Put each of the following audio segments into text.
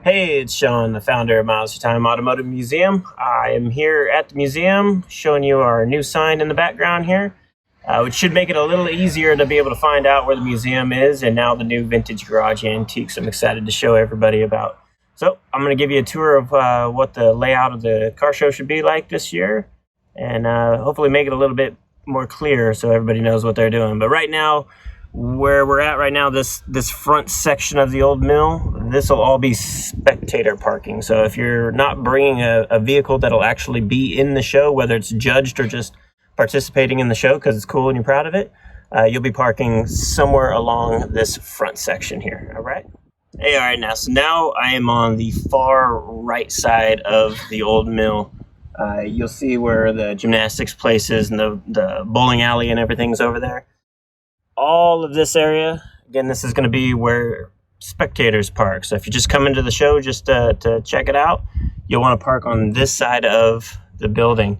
Hey, it's Sean, the founder of Miles to Time Automotive Museum. I am here at the museum showing you our new sign in the background here, which should make it a little easier to be able to find out where the museum is and now the new vintage garage antiques I'm excited to show everybody about. So I'm going to give you a tour of what the layout of the car show should be like this year and hopefully make it a little bit more clear so everybody knows what they're doing. But right now, where we're at right now, this front section of the old mill, this will all be spectator parking. So if you're not bringing a vehicle that'll actually be in the show, whether it's judged or just participating in the show because it's cool and you're proud of it, you'll be parking somewhere along this front section here. All right. Hey, all right, now I am on the far right side of the old mill. You'll see where the gymnastics place is and the bowling alley and everything's over there. All of this area, again, this is going to be where spectators park. So if you just come into the show just to check it out, you'll want to park on this side of the building.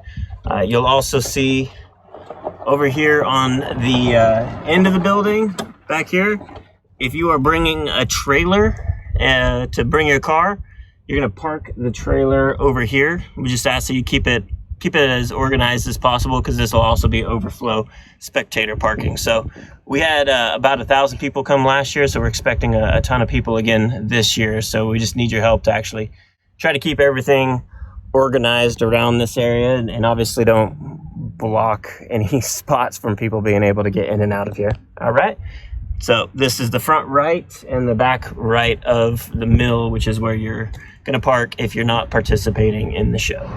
You'll also see over here on the end of the building, back here, if you are bringing a trailer to bring your car, you're going to park the trailer over here. We just ask that you keep it as organized as possible because this will also be overflow spectator parking. So we had about 1,000 people come last year, so we're expecting a ton of people again this year. So we just need your help to actually try to keep everything organized around this area and obviously don't block any spots from people being able to get in and out of here. All right. So this is the front right and the back right of the mill, which is where you're going to park if you're not participating in the show.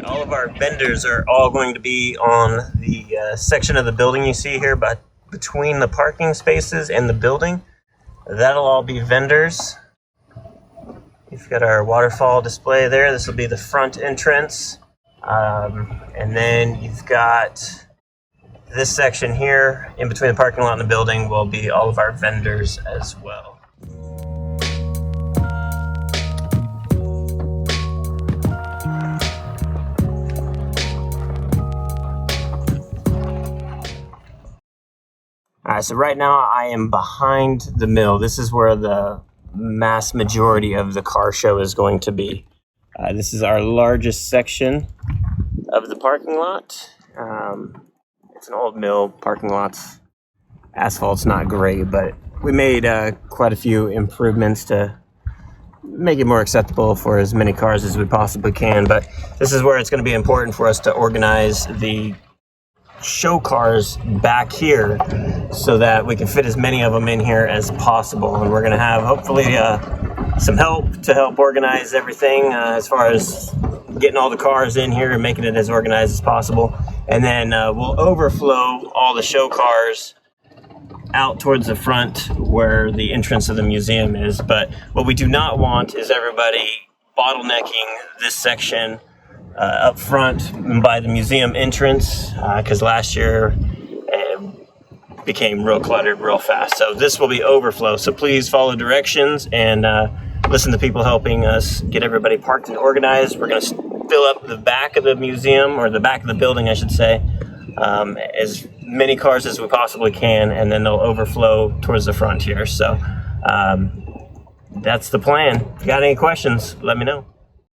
All of our vendors are all going to be on the section of the building you see here, but between the parking spaces and the building. That'll all be vendors. You've got our waterfall display there. This will be the front entrance. And then you've got this section here in between the parking lot and the building will be all of our vendors as well. All right, so right now I am behind the mill. This is where the mass majority of the car show is going to be. This is our largest section of the parking lot. It's an old mill parking lot. Asphalt's not great, but we made quite a few improvements to make it more acceptable for as many cars as we possibly can. But this is where it's going to be important for us to organize the show cars back here so that we can fit as many of them in here as possible. And we're going to have hopefully some help to help organize everything as far as getting all the cars in here and making it as organized as possible. And then we'll overflow all the show cars out towards the front where the entrance of the museum is. But what we do not want is everybody bottlenecking this section up front by the museum entrance because last year it became real cluttered real fast. So this will be overflow. So please follow directions and listen to people helping us get everybody parked and organized. We're going to fill up the back of the museum, or the back of the building, I should say, as many cars as we possibly can, and then they'll overflow towards the front here. So that's the plan. If you got any questions, let me know.